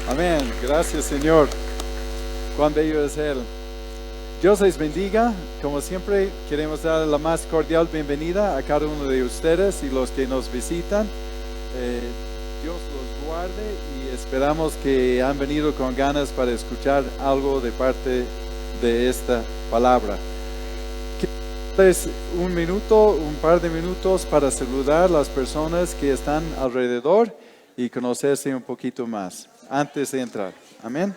Amén. Gracias, Señor. Cuán bello es Él. Dios les bendiga. Como siempre, queremos dar la más cordial bienvenida a cada uno de ustedes y los que nos visitan. Dios los guarde y esperamos que han venido con ganas para escuchar algo de parte de esta palabra. Es un par de minutos para saludar a las personas que están alrededor y conocerse un poquito más antes de entrar. Amén.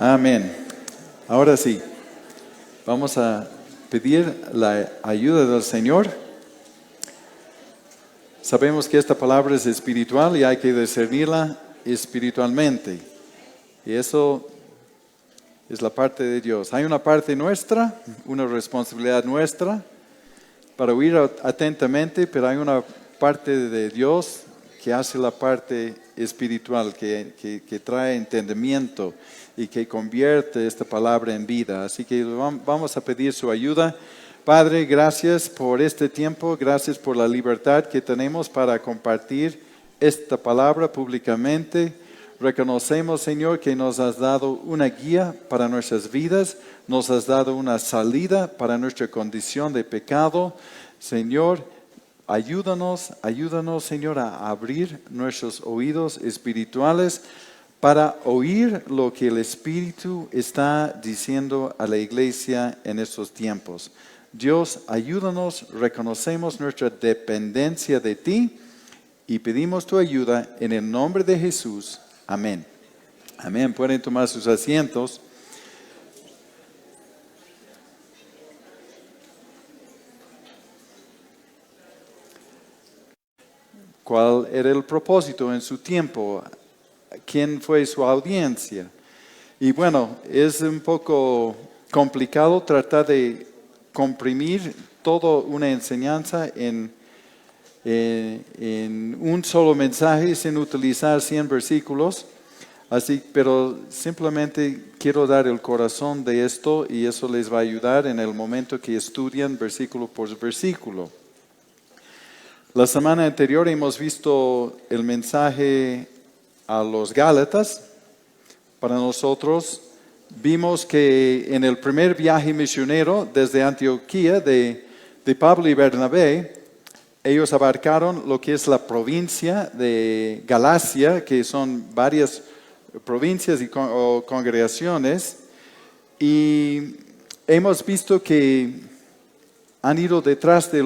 Amén. Ahora sí, vamos a pedir la ayuda del Señor. Sabemos que esta palabra es espiritual y hay que discernirla espiritualmente. Y eso es la parte de Dios. Hay una parte nuestra, una responsabilidad nuestra para oír atentamente, pero hay una parte de Dios que hace la parte espiritual, que trae entendimiento y que convierte esta palabra en vida. Así que vamos a pedir su ayuda. Padre, gracias por este tiempo, gracias por la libertad que tenemos para compartir esta palabra públicamente. Reconocemos, Señor, que nos has dado una guía para nuestras vidas, nos has dado una salida para nuestra condición de pecado. Señor, ayúdanos, Señor, a abrir nuestros oídos espirituales para oír lo que el Espíritu está diciendo a la iglesia en estos tiempos. Dios, ayúdanos, reconocemos nuestra dependencia de ti y pedimos tu ayuda en el nombre de Jesús. Amén. Amén. Pueden tomar sus asientos. ¿Cuál era el propósito en su tiempo? ¿Quién fue su audiencia? Y bueno, es un poco complicado tratar de comprimir toda una enseñanza en un solo mensaje sin utilizar 100 versículos. Pero simplemente quiero dar el corazón de esto y eso les va a ayudar en el momento que estudian versículo por versículo. La semana anterior hemos visto el mensaje a los Gálatas. Para nosotros vimos que en el primer viaje misionero desde Antioquía de Pablo y Bernabé, ellos abarcaron lo que es la provincia de Galacia, que son varias provincias o congregaciones, y hemos visto que han ido detrás de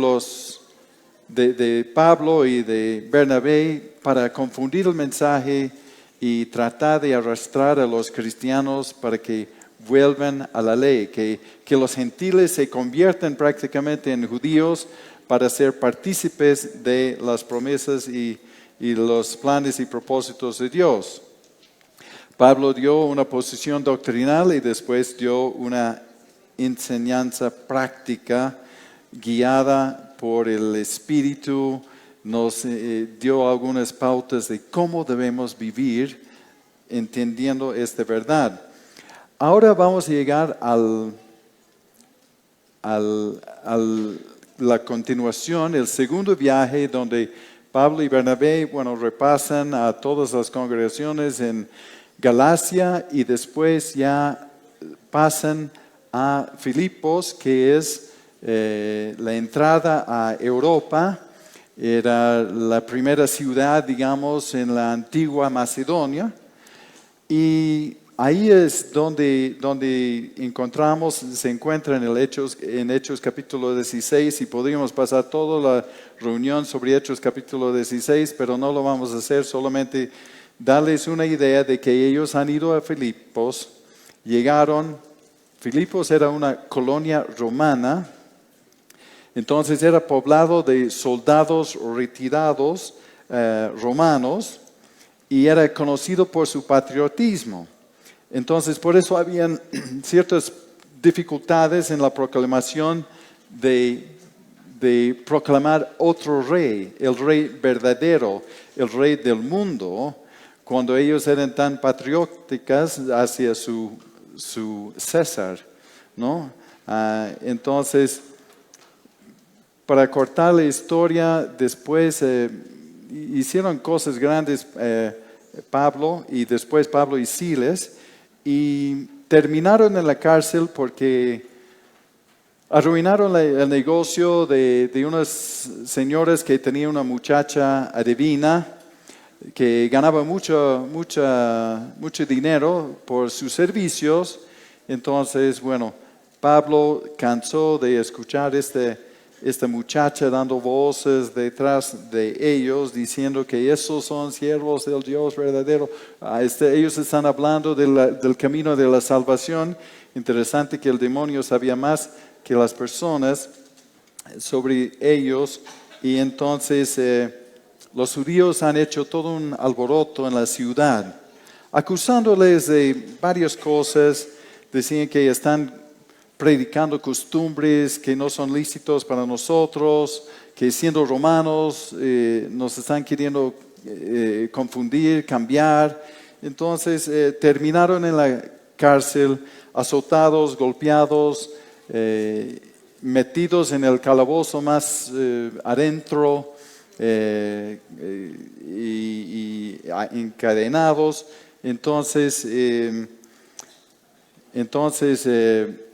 Pablo y de Bernabé para confundir el mensaje y tratar de arrastrar a los cristianos para que vuelvan a la ley, que los gentiles se conviertan prácticamente en judíos para ser partícipes de las promesas y los planes y propósitos de Dios. Pablo dio una posición doctrinal y después dio una enseñanza práctica guiada por el Espíritu. Nos dio algunas pautas de cómo debemos vivir entendiendo esta verdad. Ahora vamos a llegar a la continuación, el segundo viaje donde Pablo y Bernabé, repasan a todas las congregaciones en Galacia y después ya pasan a Filipos, que es la entrada a Europa. Era la primera ciudad, digamos, en la antigua Macedonia. Y ahí es donde encontramos, se encuentra en Hechos capítulo 16, y podríamos pasar toda la reunión sobre Hechos capítulo 16, pero no lo vamos a hacer, solamente darles una idea de que ellos han ido a Filipos, Filipos era una colonia romana, entonces era poblado de soldados retirados romanos, y era conocido por su patriotismo. Entonces, por eso habían ciertas dificultades en la proclamación de proclamar otro rey, el rey verdadero, el rey del mundo, cuando ellos eran tan patrióticas hacia su César, ¿no? Entonces, para cortar la historia, después hicieron cosas grandes Pablo y Silas, y terminaron en la cárcel porque arruinaron el negocio de unas señoras que tenían una muchacha adivina que ganaba mucho dinero por sus servicios. Entonces, Pablo cansó de escuchar esta muchacha dando voces detrás de ellos, diciendo que esos son siervos del Dios verdadero. Ellos están hablando del camino de la salvación. Interesante que el demonio sabía más que las personas sobre ellos. Y entonces los judíos han hecho todo un alboroto en la ciudad, acusándoles de varias cosas. Decían que están predicando costumbres que no son lícitos para nosotros, que siendo romanos nos están queriendo confundir, cambiar. Entonces terminaron en la cárcel, azotados, golpeados, metidos en el calabozo más adentro y encadenados. Entonces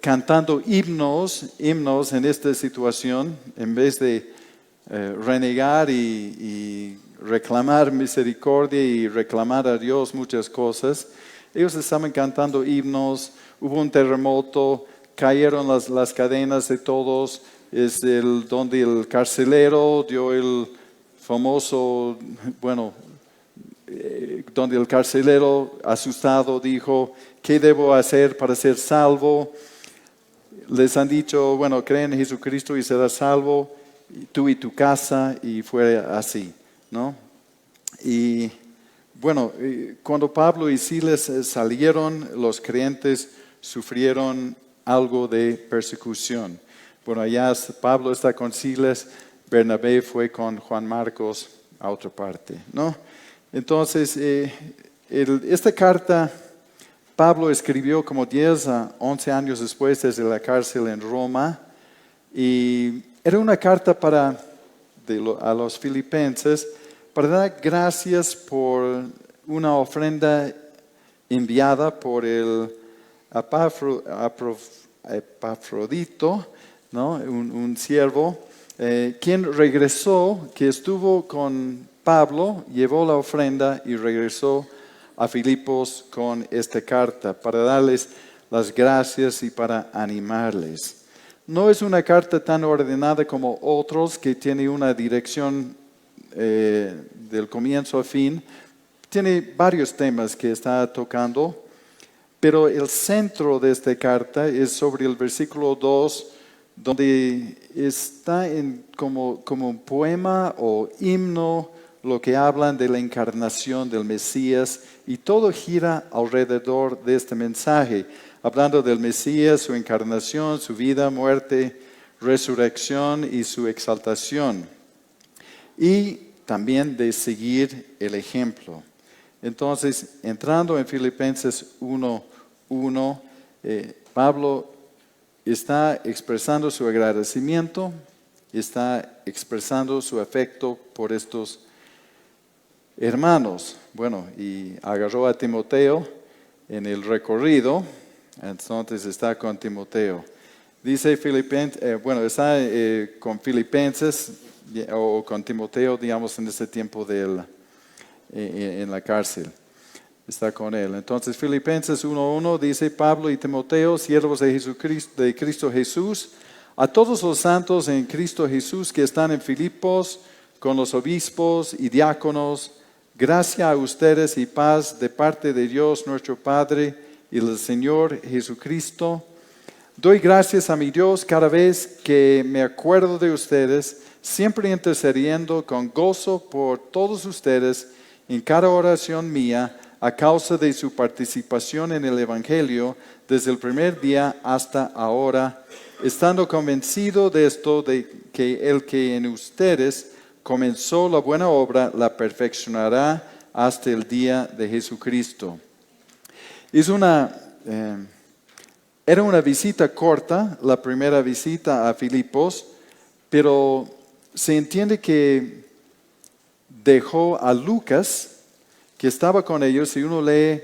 cantando himnos en esta situación, en vez de renegar y reclamar misericordia y reclamar a Dios muchas cosas, ellos estaban cantando himnos. Hubo un terremoto, cayeron las cadenas de todos. Es donde el carcelero dio el famoso, donde el carcelero asustado dijo: ¿qué debo hacer para ser salvo? Les han dicho, cree en Jesucristo y serás salvo, tú y tu casa, y fue así, ¿no? Y cuando Pablo y Silas salieron, los creyentes sufrieron algo de persecución. Allá Pablo está con Silas, Bernabé fue con Juan Marcos a otra parte, ¿no? Entonces, esta carta Pablo escribió como 10 a 11 años después desde la cárcel en Roma, y era una carta a los filipenses para dar gracias por una ofrenda enviada por el Epafrodito, ¿no? un siervo, quien regresó, que estuvo con Pablo, llevó la ofrenda y regresó a Filipos con esta carta para darles las gracias y para animarles. No es una carta tan ordenada como otros, que tiene una dirección del comienzo a fin. Tiene varios temas que está tocando, pero el centro de esta carta es sobre el versículo 2, donde está como un poema o himno lo que hablan de la encarnación del Mesías, y todo gira alrededor de este mensaje. hablando del Mesías, su encarnación, su vida, muerte, resurrección y su exaltación. Y también de seguir el ejemplo. Entonces, entrando en Filipenses 1:1, Pablo está expresando su agradecimiento, está expresando su afecto por estos hermanos. Bueno, y agarró a Timoteo en el recorrido, entonces está con Timoteo. Dice Filipenses, está con Filipenses o con Timoteo, digamos, en este tiempo en la cárcel. Está con él. Entonces, Filipenses 1:1 dice: Pablo y Timoteo, siervos de Jesucristo, de Cristo Jesús, a todos los santos en Cristo Jesús que están en Filipos, con los obispos y diáconos, gracia a ustedes y paz de parte de Dios nuestro Padre y del Señor Jesucristo. Doy gracias a mi Dios cada vez que me acuerdo de ustedes, siempre intercediendo con gozo por todos ustedes en cada oración mía, a causa de su participación en el Evangelio desde el primer día hasta ahora, estando convencido de esto, de que el que en ustedes comenzó la buena obra, la perfeccionará hasta el día de Jesucristo. Era una visita corta, la primera visita a Filipos, pero se entiende que dejó a Lucas, que estaba con ellos. Si uno lee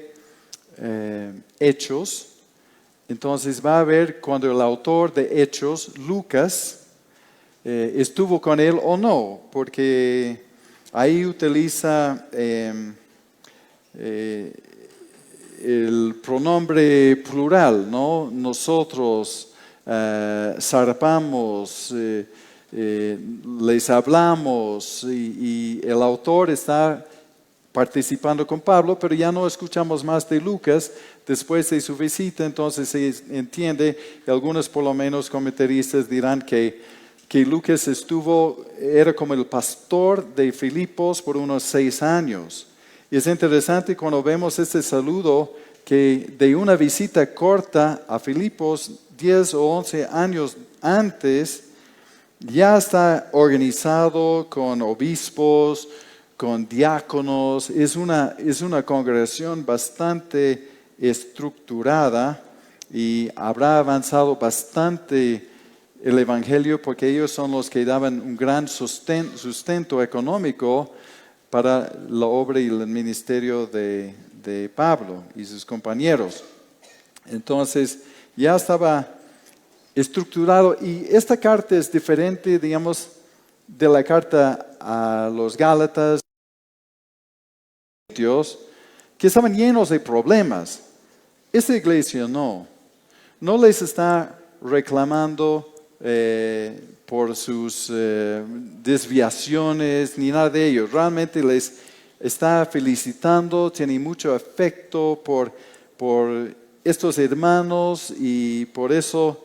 Hechos, entonces va a ver cuando el autor de Hechos, Lucas, estuvo con él o no, porque ahí utiliza el pronombre plural, ¿no? Nosotros zarpamos, les hablamos, y el autor está participando con Pablo, pero ya no escuchamos más de Lucas después de su visita. Entonces se entiende, y algunos por lo menos comentaristas dirán que Lucas era como el pastor de Filipos por unos 6 años. Y es interesante cuando vemos este saludo, que de una visita corta a Filipos, 10 o 11 años antes, ya está organizado con obispos, con diáconos. Es una congregación bastante estructurada y habrá avanzado bastante el Evangelio, porque ellos son los que daban un gran sustento económico para la obra y el ministerio de Pablo y sus compañeros. Entonces ya estaba estructurado, y esta carta es diferente, digamos, de la carta a los Gálatas, que estaban llenos de problemas. Esta iglesia no les está reclamando por sus desviaciones ni nada de ello. Realmente les está felicitando, tiene mucho afecto por estos hermanos, y por eso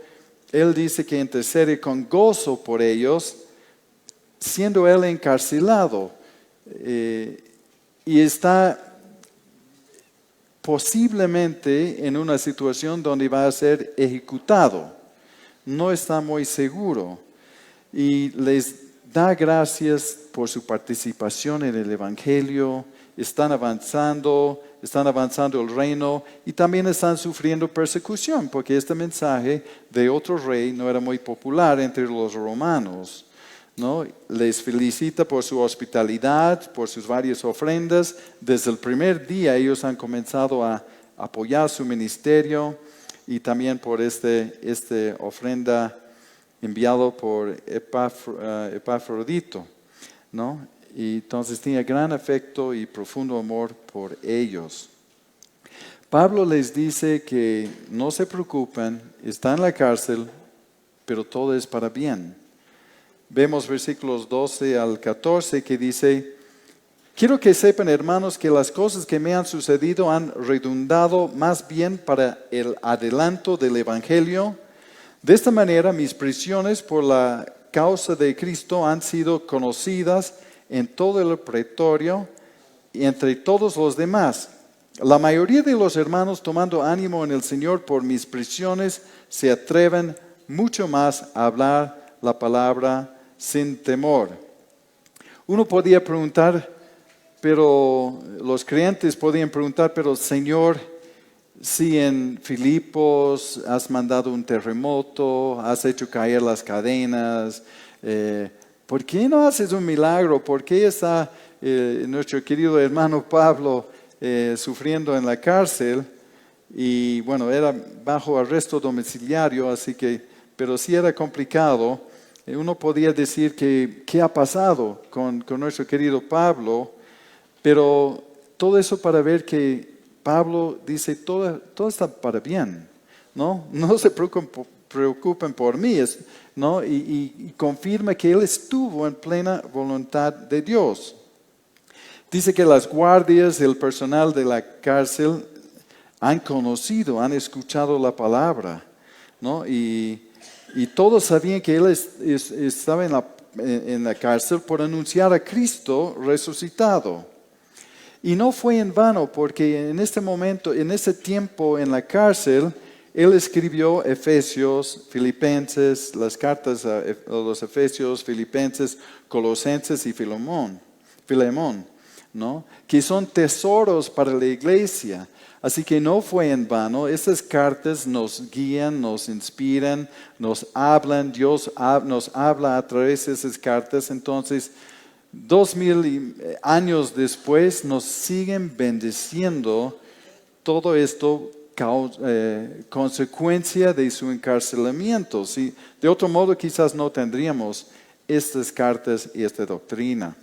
él dice que intercede con gozo por ellos, siendo él encarcelado, y está posiblemente en una situación donde va a ser ejecutado. No está muy seguro, y les da gracias por su participación en el Evangelio. Están avanzando el reino, y también están sufriendo persecución, porque este mensaje de otro rey no era muy popular entre los romanos, ¿no? Les felicita por su hospitalidad, por sus varias ofrendas. Desde el primer día ellos han comenzado a apoyar su ministerio, y también por esta ofrenda enviado por Epafrodito, ¿no? Y entonces tenía gran afecto y profundo amor por ellos. Pablo les dice que no se preocupen, está en la cárcel, pero todo es para bien. Vemos versículos 12 al 14 que dice: quiero que sepan, hermanos, que las cosas que me han sucedido han redundado más bien para el adelanto del Evangelio. De esta manera, mis prisiones por la causa de Cristo han sido conocidas en todo el pretorio y entre todos los demás. La mayoría de los hermanos, tomando ánimo en el Señor por mis prisiones, se atreven mucho más a hablar la palabra sin temor. Uno podía preguntar, pero los creyentes podían preguntar, pero Señor, si en Filipos has mandado un terremoto, has hecho caer las cadenas, ¿por qué no haces un milagro? ¿Por qué está nuestro querido hermano Pablo sufriendo en la cárcel? Y bueno, era bajo arresto domiciliario, así que, pero sí era complicado. Uno podía decir que qué ha pasado con nuestro querido Pablo, pero todo eso para ver que Pablo dice, todo está para bien, ¿no? No se preocupen por mí, ¿no? Y confirma que él estuvo en plena voluntad de Dios. Dice que las guardias, el personal de la cárcel han conocido, han escuchado la palabra, ¿no? Y todos sabían que él estaba en la cárcel por anunciar a Cristo resucitado. Y no fue en vano, porque en este momento, en ese tiempo en la cárcel, él escribió Efesios, Filipenses, las cartas a los Efesios, Filipenses, Colosenses y Filemón, ¿no? Que son tesoros para la iglesia. Así que no fue en vano. Estas cartas nos guían, nos inspiran, nos hablan. Dios nos habla a través de esas cartas. Entonces, 2000 años después nos siguen bendiciendo. Todo esto consecuencia de su encarcelamiento. ¿Sí? De otro modo quizás no tendríamos estas cartas y esta doctrina.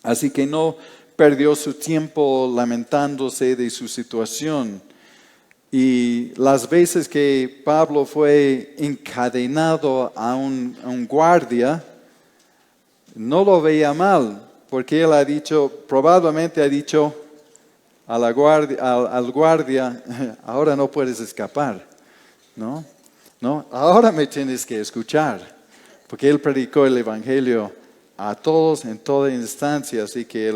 Así que no perdió su tiempo lamentándose de su situación. Y las veces que Pablo fue encadenado a un guardia, no lo veía mal, porque él ha dicho, probablemente ha dicho al guardia, ahora no puedes escapar, ¿no? Ahora me tienes que escuchar, porque él predicó el evangelio a todos en toda instancia, así que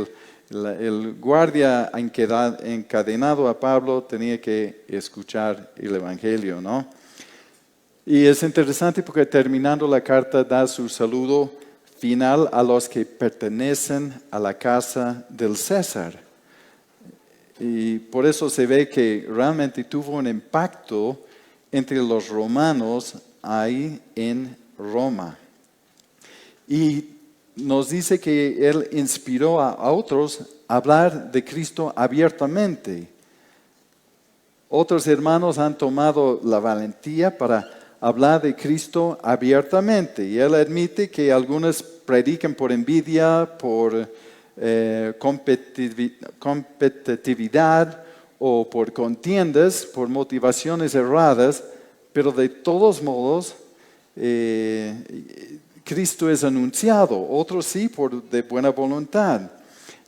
el guardia encadenado a Pablo tenía que escuchar el evangelio, ¿no? Y es interesante porque terminando la carta da su saludo final a los que pertenecen a la casa del César. Y por eso se ve que realmente tuvo un impacto entre los romanos ahí en Roma. Y nos dice que él inspiró a otros a hablar de Cristo abiertamente. Otros hermanos han tomado la valentía para hablar de Cristo abiertamente. Y él admite que algunos predican por envidia, por competitividad o por contiendas, por motivaciones erradas, pero de todos modos Cristo es anunciado, otros sí de buena voluntad.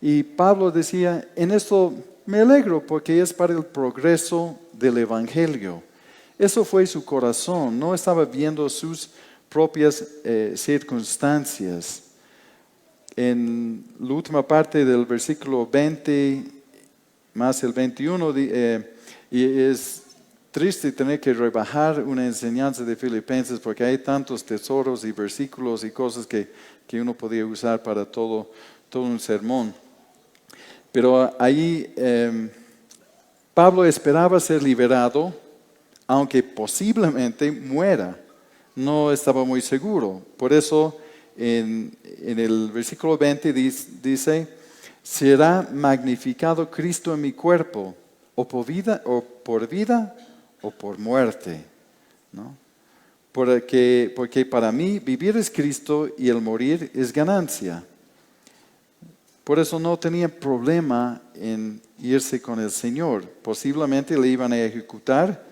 Y Pablo decía, en esto me alegro porque es para el progreso del Evangelio. Eso fue su corazón, no estaba viendo sus propias circunstancias. En la última parte del versículo 20 más el 21, y es triste tener que rebajar una enseñanza de Filipenses porque hay tantos tesoros y versículos y cosas que uno podía usar para todo un sermón. Pero ahí Pablo esperaba ser liberado, aunque posiblemente muera. No estaba muy seguro. Por eso en el versículo 20 dice, será magnificado Cristo en mi cuerpo, o por vida o por muerte, ¿no? Porque para mí vivir es Cristo y el morir es ganancia. Por eso no tenía problema en irse con el Señor. Posiblemente le iban a ejecutar,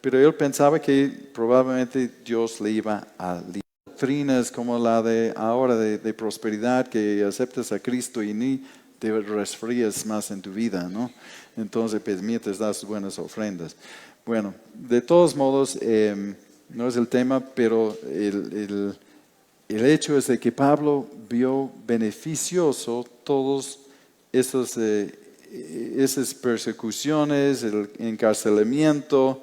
pero él pensaba que probablemente Dios le iba a librar. Doctrinas como la de ahora de prosperidad, que aceptas a Cristo y ni te resfrías más en tu vida, ¿no? Entonces, pues, mientras das buenas ofrendas. Bueno, de todos modos, no es el tema, pero el hecho es de que Pablo vio beneficioso todos esos esas persecuciones, el encarcelamiento.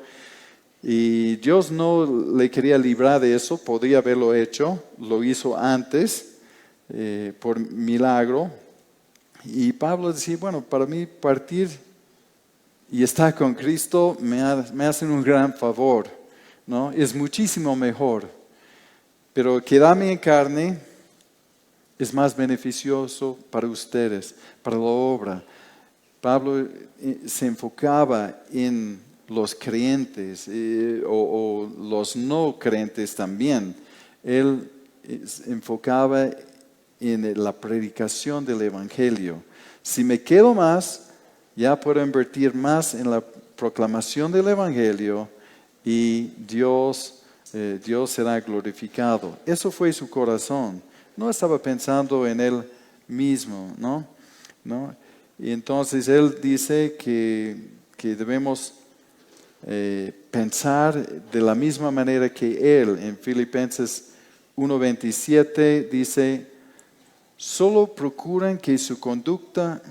Y Dios no le quería librar de eso, podría haberlo hecho, lo hizo antes por milagro. Y Pablo decía, bueno, para mí partir y estar con Cristo me hacen un gran favor, ¿no? Es muchísimo mejor. Pero quedarme en carne es más beneficioso para ustedes, para la obra. Pablo se enfocaba en los creyentes o los no creyentes también. Él se enfocaba en la predicación del Evangelio. Si me quedo más, ya puedo invertir más en la proclamación del Evangelio y Dios será glorificado. Eso fue su corazón. No estaba pensando en él mismo, ¿no? Y entonces él dice que debemos pensar de la misma manera que él. En Filipenses 1:27 dice, solo procuran que su conducta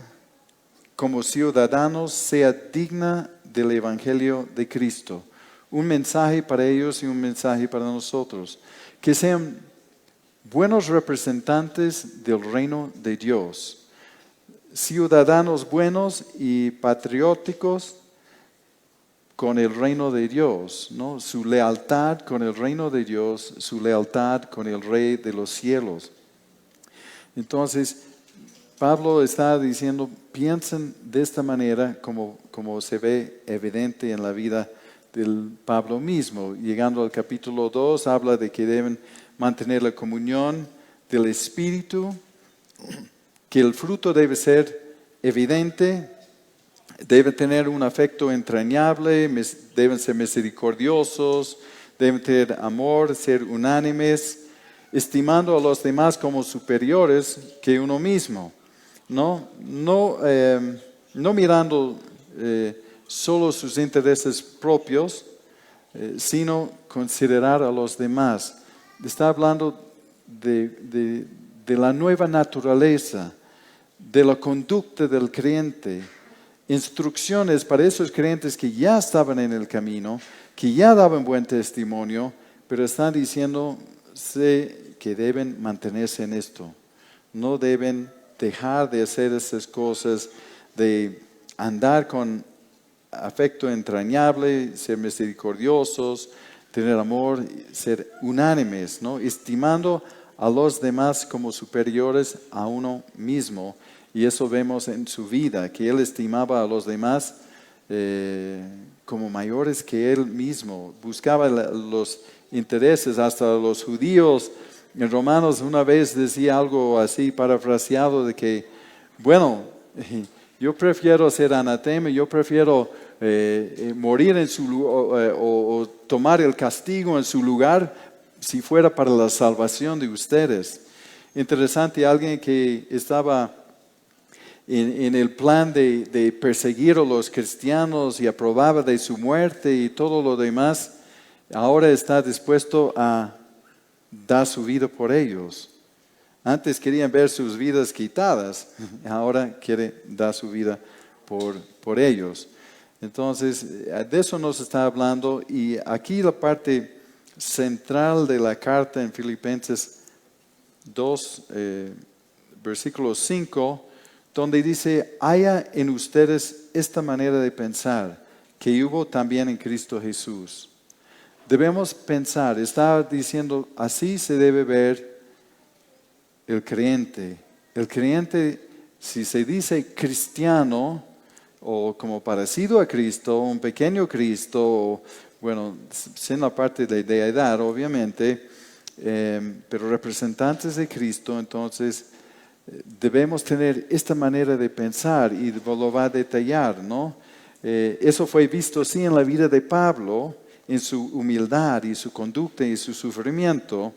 como ciudadanos sea digna del Evangelio de Cristo. Un mensaje para ellos y un mensaje para nosotros. Que sean buenos representantes del reino de Dios. Ciudadanos buenos y patrióticos con el reino de Dios, ¿no? Su lealtad con el reino de Dios, su lealtad con el Rey de los cielos. Entonces, Pablo está diciendo, piensen de esta manera como se ve evidente en la vida del Pablo mismo. Llegando al capítulo 2, habla de que deben mantener la comunión del Espíritu, que el fruto debe ser evidente, debe tener un afecto entrañable, deben ser misericordiosos, deben tener amor, ser unánimes, estimando a los demás como superiores que uno mismo. No mirando solo sus intereses propios, sino considerar a los demás. Está hablando de la nueva naturaleza, de la conducta del creyente, instrucciones para esos creyentes que ya estaban en el camino, que ya daban buen testimonio, pero están diciendo que deben mantenerse en esto. No deben dejar de hacer esas cosas, de andar con afecto entrañable, ser misericordiosos, tener amor, ser unánimes, ¿no? Estimando a los demás como superiores a uno mismo. Y eso vemos en su vida, que él estimaba a los demás como mayores que él mismo. Buscaba los intereses, hasta los judíos. En Romanos una vez decía algo así parafraseado de que, bueno, yo prefiero ser anatema, yo prefiero morir en su lugar o tomar el castigo en su lugar si fuera para la salvación de ustedes. Interesante, alguien que estaba en el plan de perseguir a los cristianos y aprobaba de su muerte y todo lo demás, ahora está dispuesto a dar su vida por ellos. Antes querían ver sus vidas quitadas, ahora quiere dar su vida por ellos. Entonces, de eso nos está hablando, y aquí la parte central de la carta en Filipenses 2, versículo 5, donde dice, haya en ustedes esta manera de pensar que hubo también en Cristo Jesús. Debemos pensar, está diciendo, así se debe ver el creyente. El creyente, si se dice cristiano, o como parecido a Cristo, un pequeño Cristo, o, bueno, sin la parte de deidad, obviamente, pero representantes de Cristo, entonces debemos tener esta manera de pensar, y lo va a detallar, ¿no? Eso fue visto así en la vida de Pablo, en su humildad y su conducta y su sufrimiento.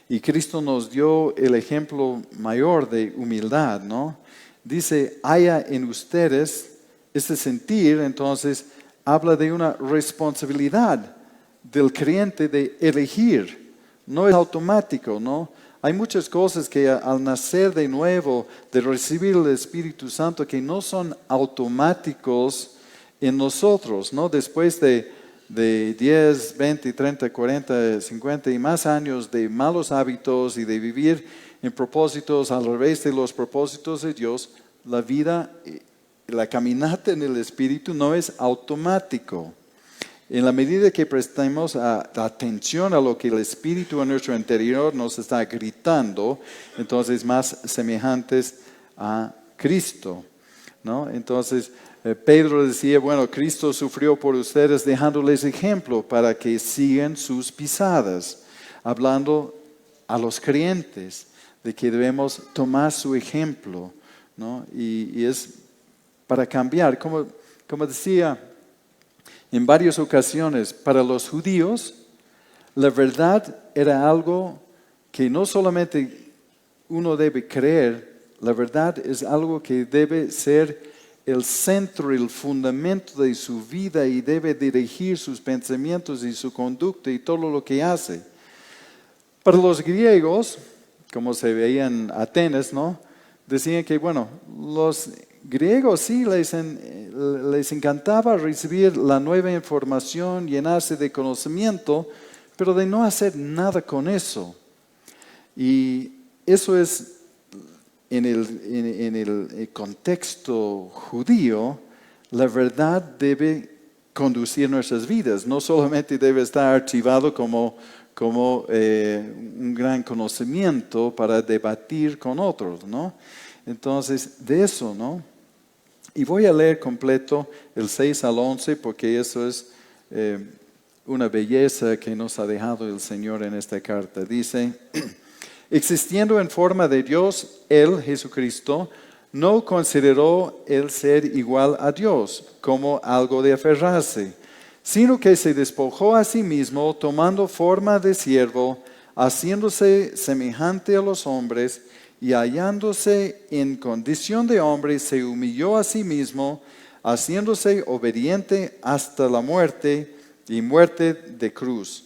Y Cristo nos dio el ejemplo mayor de humildad, ¿no? Dice, haya en ustedes este sentir, entonces habla de una responsabilidad del creyente de elegir. No es automático, ¿no? Hay muchas cosas que al nacer de nuevo, de recibir el Espíritu Santo, que no son automáticos en nosotros, ¿no? Después de 10, 20, 30, 40, 50 y más años de malos hábitos y de vivir en propósitos al revés de los propósitos de Dios, la vida, la caminata en el Espíritu no es automático. En la medida que prestemos atención a lo que el Espíritu en nuestro interior nos está gritando, entonces más semejantes a Cristo, ¿no? Entonces, Pedro decía, bueno, Cristo sufrió por ustedes dejándoles ejemplo para que sigan sus pisadas, hablando a los creyentes de que debemos tomar su ejemplo, ¿no? Y es para cambiar, como decía en varias ocasiones, para los judíos, la verdad era algo que no solamente uno debe creer, la verdad es algo que debe ser el centro, el fundamento de su vida y debe dirigir sus pensamientos y su conducta y todo lo que hace. Para los griegos, como se veía en Atenas, ¿no? Decían que, bueno, los griegos sí les encantaba recibir la nueva información, llenarse de conocimiento, pero de no hacer nada con eso. Y eso es en el contexto judío, la verdad debe conducir nuestras vidas. No solamente debe estar archivado como un gran conocimiento para debatir con otros, ¿no? Entonces, de eso, ¿no? Y voy a leer completo el 6 al 11 porque eso es una belleza que nos ha dejado el Señor en esta carta. Dice, existiendo en forma de Dios, Él, Jesucristo, no consideró el ser igual a Dios como algo de aferrarse, sino que se despojó a sí mismo, tomando forma de siervo, haciéndose semejante a los hombres, y hallándose en condición de hombre, se humilló a sí mismo, haciéndose obediente hasta la muerte y muerte de cruz.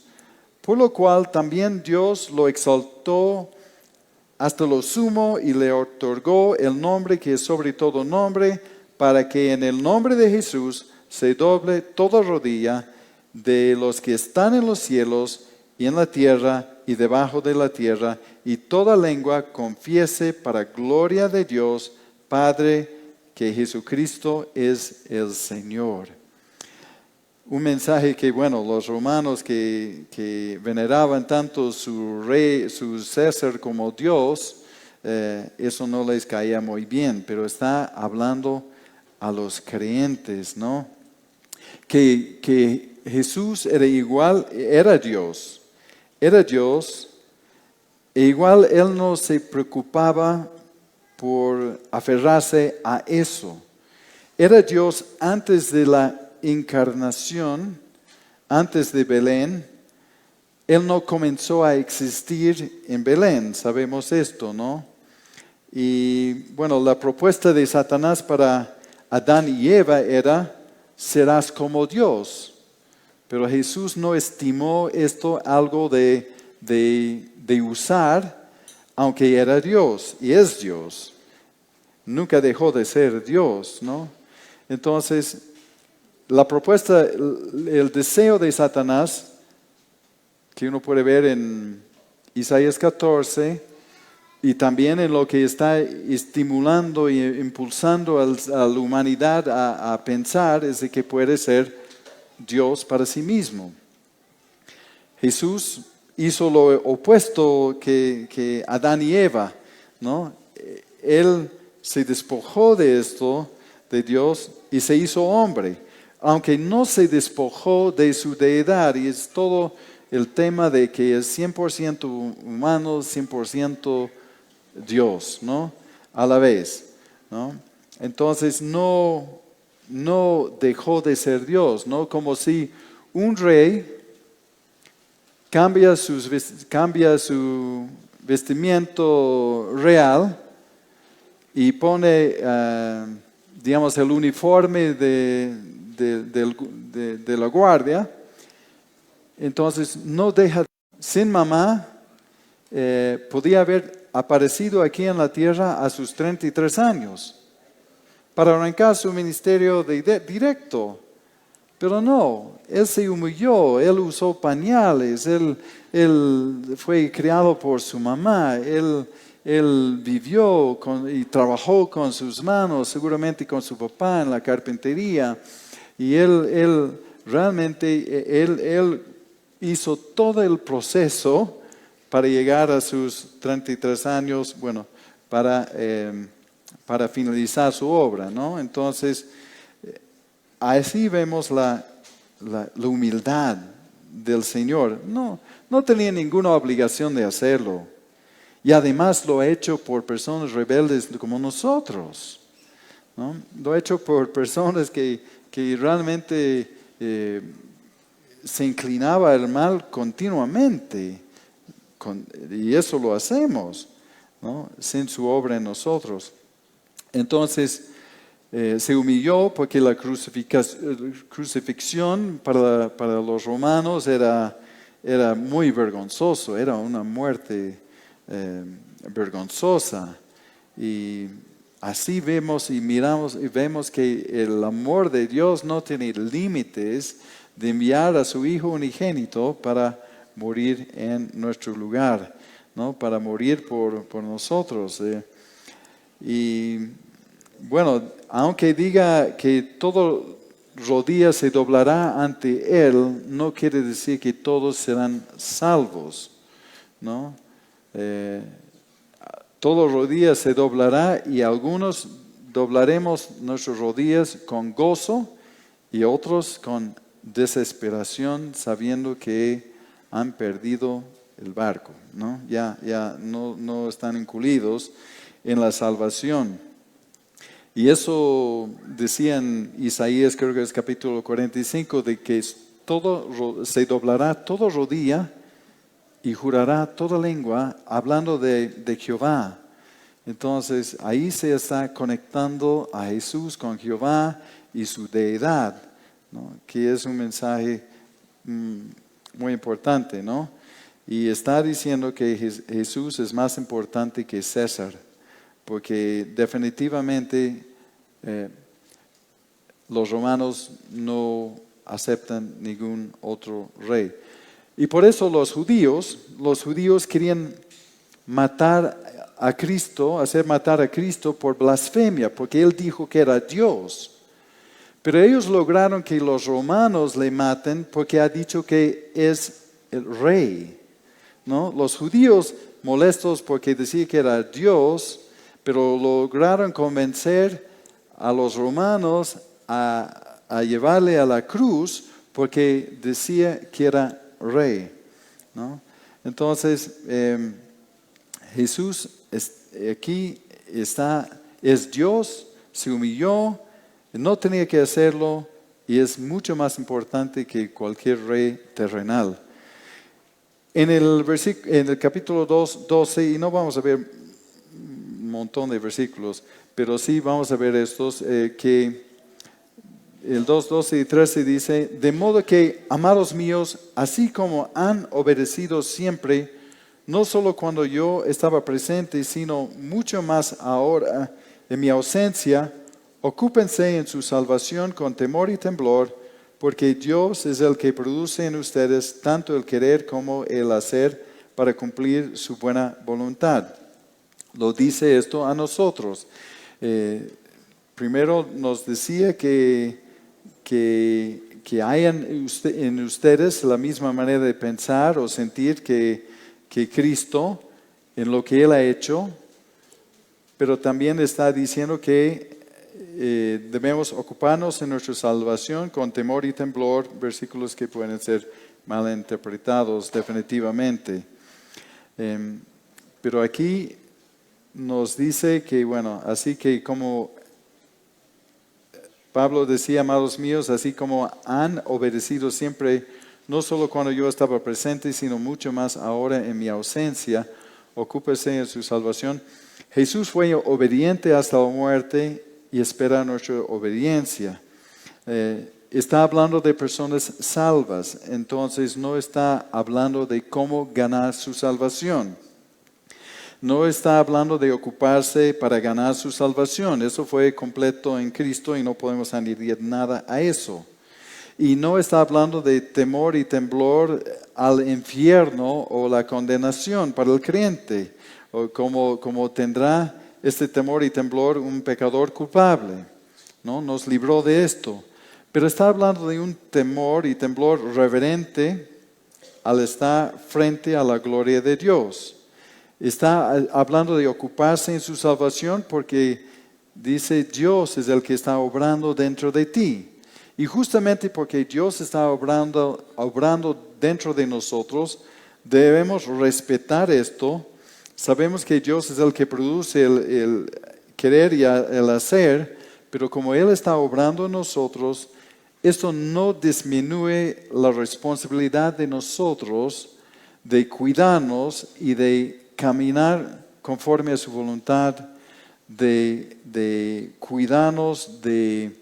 Por lo cual también Dios lo exaltó hasta lo sumo y le otorgó el nombre que es sobre todo nombre, para que en el nombre de Jesús se doble toda rodilla de los que están en los cielos y en la tierra y debajo de la tierra, y toda lengua confiese para gloria de Dios Padre que Jesucristo es el Señor. Un mensaje que, bueno, los romanos que veneraban tanto su rey, su César como Dios, eso no les caía muy bien, pero está hablando a los creyentes, ¿no? Que Jesús era Dios, e igual Él no se preocupaba por aferrarse a eso. Era Dios antes de la encarnación, antes de Belén. Él no comenzó a existir en Belén, sabemos esto, ¿no? Y bueno, la propuesta de Satanás para Adán y Eva era, serás como Dios. Pero Jesús no estimó esto algo de usar, aunque era Dios y es Dios. Nunca dejó de ser Dios, ¿no? Entonces, la propuesta, el deseo de Satanás, que uno puede ver en Isaías 14, y también en lo que está estimulando e impulsando a la humanidad a pensar, es de que puede ser Dios para sí mismo. Jesús hizo lo opuesto que Adán y Eva, ¿no? Él se despojó de esto, de Dios, y se hizo hombre, aunque no se despojó de su deidad, y es todo el tema de que es 100% humano, 100% Dios, ¿no? A la vez, ¿no? Entonces no dejó de ser Dios, ¿no? Como si un rey cambia su vestimiento real y pone, digamos, el uniforme de la guardia. Entonces no deja, sin mamá podía haber aparecido aquí en la tierra a sus 33 años para arrancar su ministerio directo. Pero no, él se humilló, él usó pañales, él fue criado por su mamá, él vivió y trabajó con sus manos, seguramente con su papá en la carpintería. Y él realmente, él hizo todo el proceso para llegar a sus 33 años, bueno, para finalizar su obra, ¿no? Entonces, así vemos la humildad del Señor. No tenía ninguna obligación de hacerlo. Y además lo ha hecho por personas rebeldes como nosotros, ¿no? Lo ha hecho por personas que realmente se inclinaba al mal continuamente. Y eso lo hacemos, ¿no? Sin su obra en nosotros. Entonces, se humilló porque la crucifixión para los romanos era muy vergonzoso, era una muerte vergonzosa. Y así vemos y miramos y vemos que el amor de Dios no tiene límites de enviar a su Hijo unigénito para morir en nuestro lugar, ¿no? Para morir por nosotros. Y bueno, aunque diga que todo rodilla se doblará ante Él, no quiere decir que todos serán salvos, ¿no? Todo rodilla se doblará y algunos doblaremos nuestras rodillas con gozo y otros con desesperación, sabiendo que han perdido el barco, ¿no? Ya no están incluidos en la salvación. Y eso decía en Isaías, creo que es capítulo 45, de que se doblará toda rodilla y jurará toda lengua hablando de Jehová. Entonces ahí se está conectando a Jesús con Jehová y su deidad, ¿no? Que es un mensaje muy importante, ¿no? Y está diciendo que Jesús es más importante que César, porque definitivamente los romanos no aceptan ningún otro rey. Y por eso los judíos querían matar a Cristo, hacer matar a Cristo por blasfemia, porque Él dijo que era Dios. Pero ellos lograron que los romanos le maten porque ha dicho que es el rey, ¿no? Los judíos molestos porque decía que era Dios, pero lograron convencer a los romanos a llevarle a la cruz porque decía que era rey, ¿no? Entonces, Jesús aquí es Dios, se humilló, no tenía que hacerlo y es mucho más importante que cualquier rey terrenal. En el capítulo 12, y no vamos a ver un montón de versículos, pero sí vamos a ver estos, que el 2, 12 y 13 dice: de modo que, amados míos, así como han obedecido siempre, no solo cuando yo estaba presente, sino mucho más ahora en mi ausencia, ocúpense en su salvación con temor y temblor, porque Dios es el que produce en ustedes tanto el querer como el hacer para cumplir su buena voluntad. Lo dice esto a nosotros. Primero nos decía que hayan en ustedes la misma manera de pensar o sentir que Cristo en lo que Él ha hecho, pero también está diciendo que debemos ocuparnos en nuestra salvación con temor y temblor, versículos que pueden ser mal interpretados definitivamente. Pero aquí nos dice que, bueno, así que como Pablo decía, amados míos, así como han obedecido siempre, no solo cuando yo estaba presente, sino mucho más ahora en mi ausencia, ocúpese en su salvación. Jesús fue obediente hasta la muerte y espera nuestra obediencia. Está hablando de personas salvas, entonces no está hablando de cómo ganar su salvación. No está hablando de ocuparse para ganar su salvación. Eso fue completo en Cristo y no podemos añadir nada a eso. Y no está hablando de temor y temblor al infierno o la condenación para el creyente, o como tendrá este temor y temblor un pecador culpable, ¿no? Nos libró de esto. Pero está hablando de un temor y temblor reverente al estar frente a la gloria de Dios. Está hablando de ocuparse en su salvación porque dice Dios es el que está obrando dentro de ti. Y justamente porque Dios está obrando dentro de nosotros, debemos respetar esto. Sabemos que Dios es el que produce el querer y el hacer, pero como Él está obrando en nosotros, esto no disminuye la responsabilidad de nosotros de cuidarnos y de caminar conforme a su voluntad, de cuidarnos, de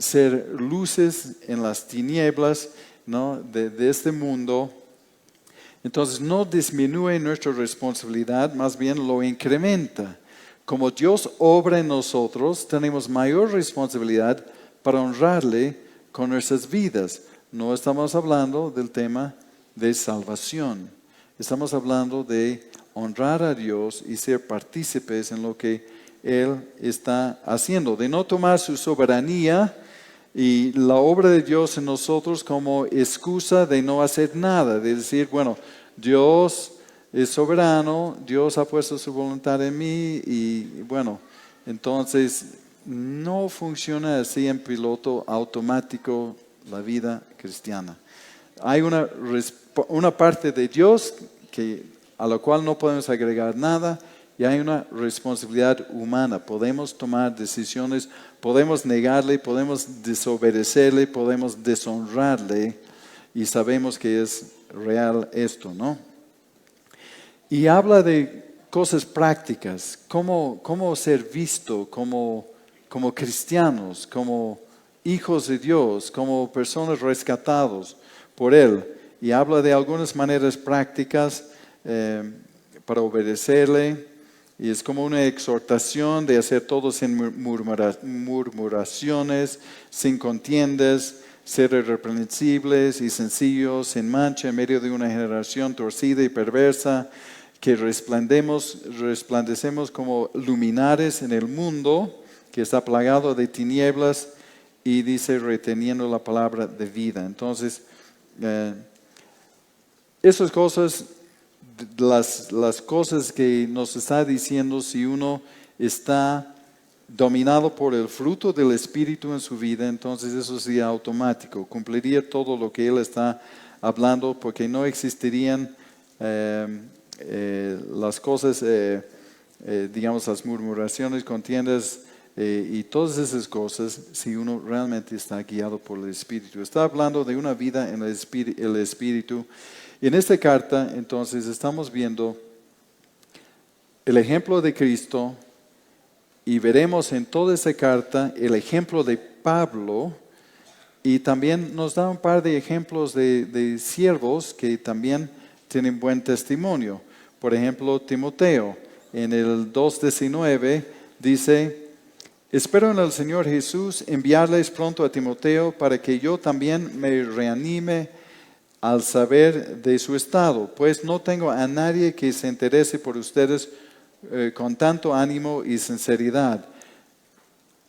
ser luces en las tinieblas, ¿no? de este mundo. Entonces no disminuye nuestra responsabilidad, más bien lo incrementa. Como Dios obra en nosotros, tenemos mayor responsabilidad para honrarle con nuestras vidas. No estamos hablando del tema de salvación. Estamos hablando de honrar a Dios y ser partícipes en lo que Él está haciendo. De no tomar su soberanía y la obra de Dios en nosotros como excusa de no hacer nada. De decir, bueno, Dios es soberano, Dios ha puesto su voluntad en mí y bueno, entonces no funciona así en piloto automático la vida cristiana. Hay una parte de Dios a la cual no podemos agregar nada y hay una responsabilidad humana. Podemos tomar decisiones, podemos negarle, podemos desobedecerle, podemos deshonrarle y sabemos que es real esto, ¿no? Y habla de cosas prácticas, cómo ser visto como cristianos, como hijos de Dios, como personas rescatados por Él. Y habla de algunas maneras prácticas para obedecerle. Y es como una exhortación de hacer todo sin murmuraciones, sin contiendas, ser irreprensibles y sencillos, sin mancha en medio de una generación torcida y perversa, que resplandecemos como luminares en el mundo que está plagado de tinieblas y dice reteniendo la palabra de vida. Entonces, esas cosas, las cosas que nos está diciendo, si uno está dominado por el fruto del Espíritu en su vida, entonces eso sería automático, cumpliría todo lo que Él está hablando, porque no existirían las cosas, digamos, las murmuraciones, contiendas y todas esas cosas, si uno realmente está guiado por el Espíritu. Está hablando de una vida en el Espíritu. Y en esta carta, entonces, estamos viendo el ejemplo de Cristo y veremos en toda esa carta el ejemplo de Pablo y también nos da un par de ejemplos de siervos que también tienen buen testimonio. Por ejemplo, Timoteo, en el 2:19 dice: espero en el Señor Jesús enviarles pronto a Timoteo para que yo también me reanime al saber de su estado, pues no tengo a nadie que se interese por ustedes con tanto ánimo y sinceridad.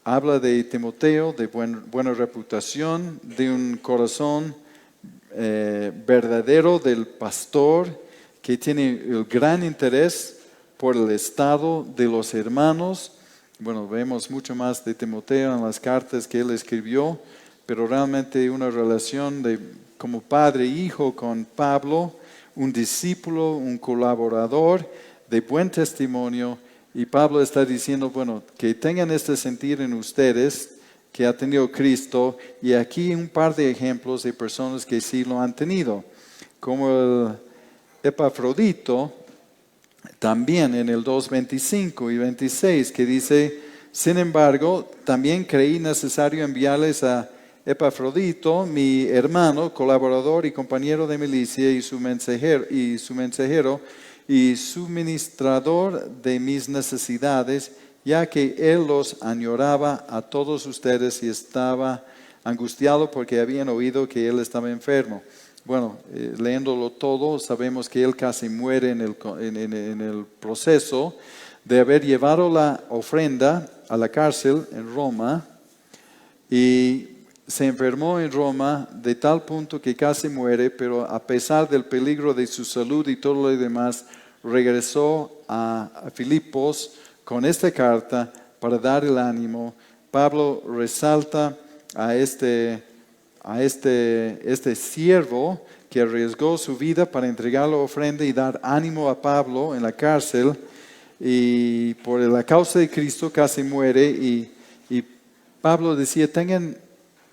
Habla de Timoteo, de buena reputación, de un corazón verdadero del pastor que tiene el gran interés por el estado de los hermanos. Bueno, vemos mucho más de Timoteo en las cartas que él escribió, pero realmente una relación como padre e hijo con Pablo, un discípulo, un colaborador de buen testimonio. Y Pablo está diciendo, bueno, que tengan este sentir en ustedes que ha tenido Cristo. Y aquí un par de ejemplos de personas que sí lo han tenido, como el Epafrodito, también en el 2:25 y 26, que dice: sin embargo, también creí necesario enviarles a Epafrodito, mi hermano, colaborador y compañero de milicia y su mensajero y suministrador de mis necesidades, ya que él los añoraba a todos ustedes y estaba angustiado porque habían oído que él estaba enfermo. Bueno, leyéndolo todo, sabemos que él casi muere en el proceso de haber llevado la ofrenda a la cárcel en Roma, y se enfermó en Roma de tal punto que casi muere, pero a pesar del peligro de su salud y todo lo demás, regresó a Filipos con esta carta para dar el ánimo. Pablo resalta a este siervo que arriesgó su vida para entregar la ofrenda y dar ánimo a Pablo en la cárcel, y por la causa de Cristo casi muere, y Pablo decía, tengan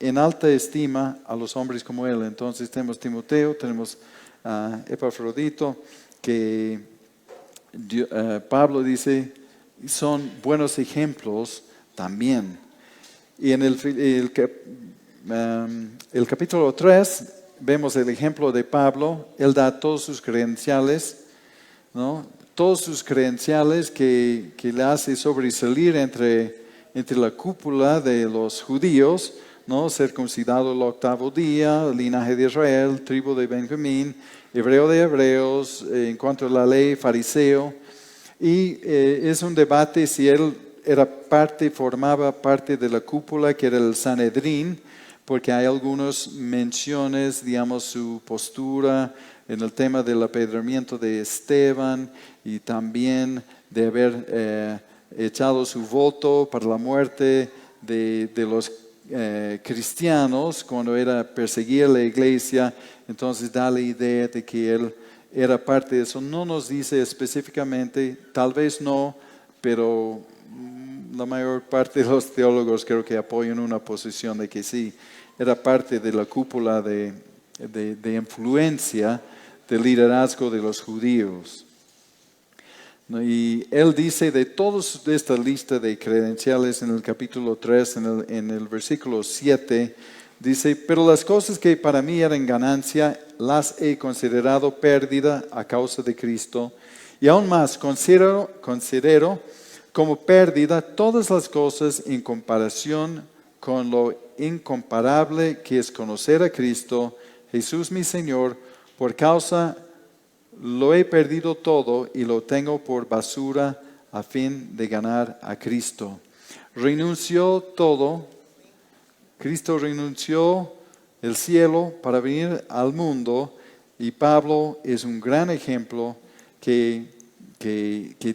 en alta estima a los hombres como él. Entonces tenemos Timoteo, tenemos a Epafrodito, que Pablo dice son buenos ejemplos también. Y en el capítulo 3 vemos el ejemplo de Pablo. Él da todos sus credenciales, ¿no? Todos sus credenciales que le hace sobresalir entre la cúpula de los judíos, ¿no? Circuncidado el 8º día, linaje de Israel, tribu de Benjamín, hebreo de hebreos, en cuanto a la ley, fariseo. Y es un debate si él formaba parte de la cúpula, que era el Sanedrín, porque hay algunas menciones, digamos, su postura en el tema del apedreamiento de Esteban, y también de haber echado su voto para la muerte de los cristianos cuando perseguía la iglesia. Entonces da la idea de que él era parte de eso. No nos dice específicamente, tal vez no, pero la mayor parte de los teólogos creo que apoyan una posición de que sí, era parte de la cúpula de influencia del liderazgo de los judíos. Y él dice de toda esta lista de credenciales en el capítulo 3, en el versículo 7, dice, pero las cosas que para mí eran ganancia, las he considerado pérdida a causa de Cristo. Y aún más, considero como pérdida todas las cosas en comparación con lo incomparable que es conocer a Cristo, Jesús mi Señor. Por causa lo he perdido todo y lo tengo por basura a fin de ganar a Cristo. Renunció todo. Cristo renunció el cielo para venir al mundo, y Pablo es un gran ejemplo que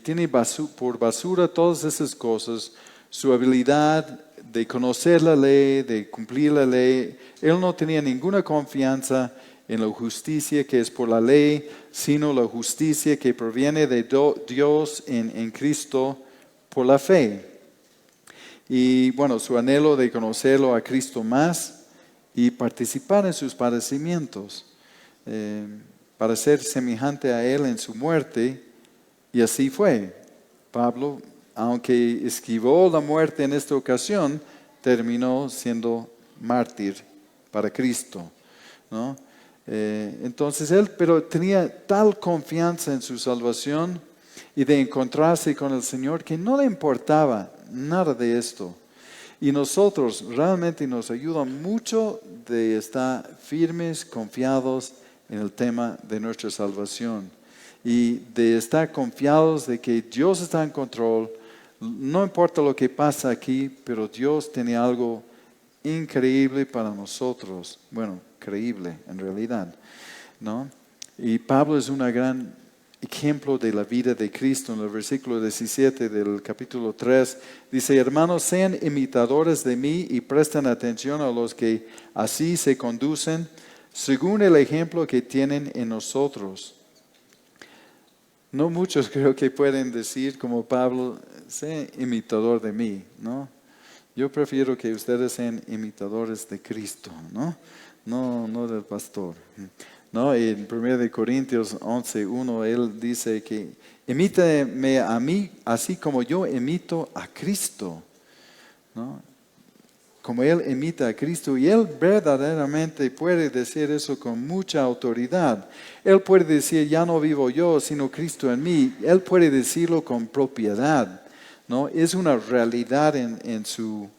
tiene por basura todas esas cosas, su habilidad de conocer la ley, de cumplir la ley. Él no tenía ninguna confianza en la justicia que es por la ley, sino la justicia que proviene de Dios en Cristo por la fe. Y bueno, su anhelo de conocerlo a Cristo más y participar en sus padecimientos, para ser semejante a Él en su muerte. Y así fue. Pablo, aunque esquivó la muerte en esta ocasión, terminó siendo mártir para Cristo, ¿no? Entonces pero tenía tal confianza en su salvación y de encontrarse con el Señor que no le importaba nada de esto. Y nosotros realmente nos ayuda mucho de estar firmes, confiados en el tema de nuestra salvación, y de estar confiados de que Dios está en control. No importa lo que pasa aquí, pero Dios tiene algo increíble para nosotros. Bueno, creíble en realidad, ¿no? Y Pablo es un gran ejemplo de la vida de Cristo. En el versículo 17 del capítulo 3 dice, hermanos, sean imitadores de mí y presten atención a los que así se conducen, según el ejemplo que tienen en nosotros. No muchos creo que pueden decir como Pablo, sé imitador de mí, ¿no? Yo prefiero que ustedes sean imitadores de Cristo, ¿no? No del pastor, ¿no? En 1 Corintios 11:1 él dice que imítame a mí así como yo imito a Cristo, ¿no? como Él imita a Cristo, y Él verdaderamente puede decir eso con mucha autoridad. Él puede decir, ya no vivo yo, sino Cristo en mí. Él puede decirlo con propiedad, ¿no? Es una realidad en su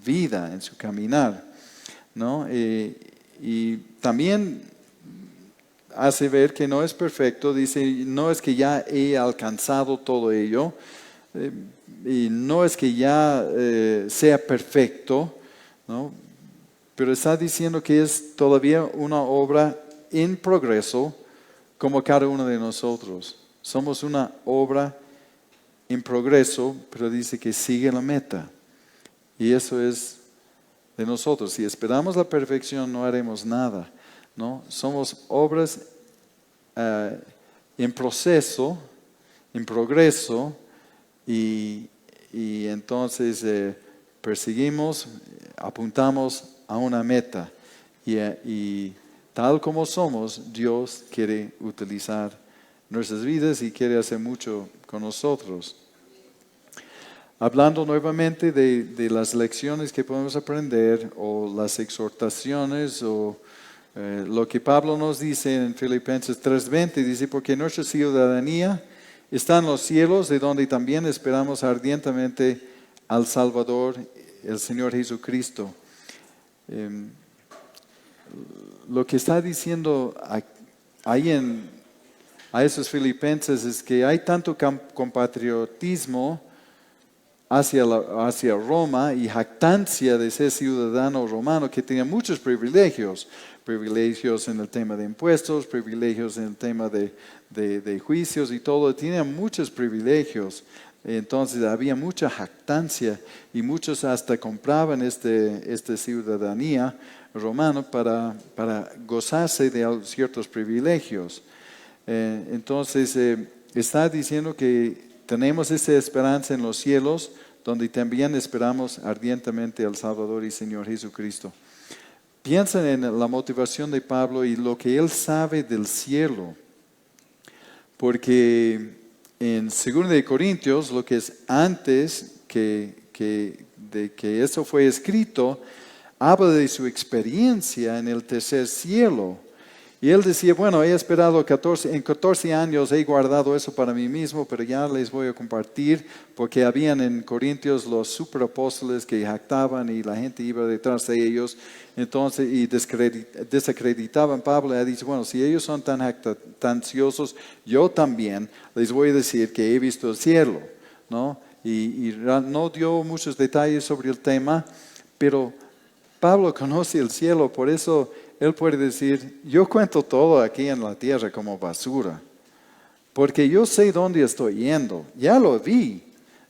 vida, en su caminar, ¿no? Y también hace ver que no es perfecto. Dice, no es que ya he alcanzado todo ello, y no es que ya sea perfecto, ¿no? Pero está diciendo que es todavía una obra en progreso, como cada uno de nosotros. Somos una obra en progreso, pero dice que sigue la meta. Y eso es de nosotros. Si esperamos la perfección, no haremos nada, ¿no? Somos obras en proceso, en progreso, y entonces perseguimos, apuntamos a una meta. Y tal como somos, Dios quiere utilizar nuestras vidas y quiere hacer mucho con nosotros. Hablando nuevamente de las lecciones que podemos aprender, o las exhortaciones, o lo que Pablo nos dice en Filipenses 3:20, dice, porque nuestra ciudadanía está en los cielos, de donde también esperamos ardientemente al Salvador, el Señor Jesucristo. Lo que está diciendo ahí a esos filipenses es que hay tanto compatriotismo hacia Roma y jactancia de ser ciudadano romano, que tenía muchos privilegios en el tema de impuestos, privilegios en el tema de juicios y todo. Tenía muchos privilegios. Entonces había mucha jactancia, y muchos hasta compraban esta ciudadanía romana para gozarse de ciertos privilegios. Entonces está diciendo que tenemos esa esperanza en los cielos, donde también esperamos ardientemente al Salvador y Señor Jesucristo. Piensen en la motivación de Pablo y lo que él sabe del cielo, porque en 2 de Corintios, lo que es antes de que eso fue escrito, habla de su experiencia en el tercer cielo. Y él decía, bueno, he esperado en 14 años, he guardado eso para mí mismo, pero ya les voy a compartir, porque habían en Corintios los superapóstoles que jactaban y la gente iba detrás de ellos, entonces, y desacreditaban a Pablo. Y ha dicho, bueno, si ellos son tan jactanciosos, yo también les voy a decir que he visto el cielo, ¿no? Y no dio muchos detalles sobre el tema, pero Pablo conoce el cielo, por eso él puede decir, yo cuento todo aquí en la tierra como basura, porque yo sé dónde estoy yendo, ya lo vi.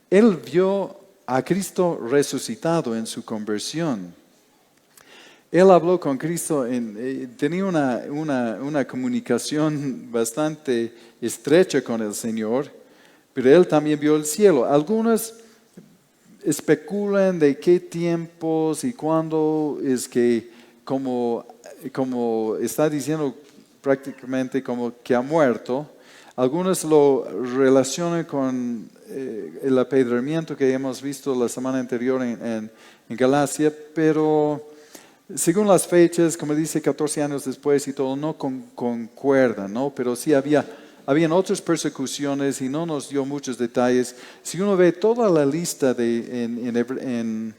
Él vio a Cristo resucitado en su conversión. Él habló con Cristo, tenía una comunicación bastante estrecha con el Señor, pero él también vio el cielo. Algunos especulan de qué tiempos y cuándo es que, como está diciendo prácticamente como que ha muerto. Algunos lo relacionan con el apedreamiento que hemos visto la semana anterior en Galacia, pero según las fechas, como dice 14 años después y todo, no concuerdan, ¿no? Pero sí habían otras persecuciones y no nos dio muchos detalles. Si uno ve toda la lista en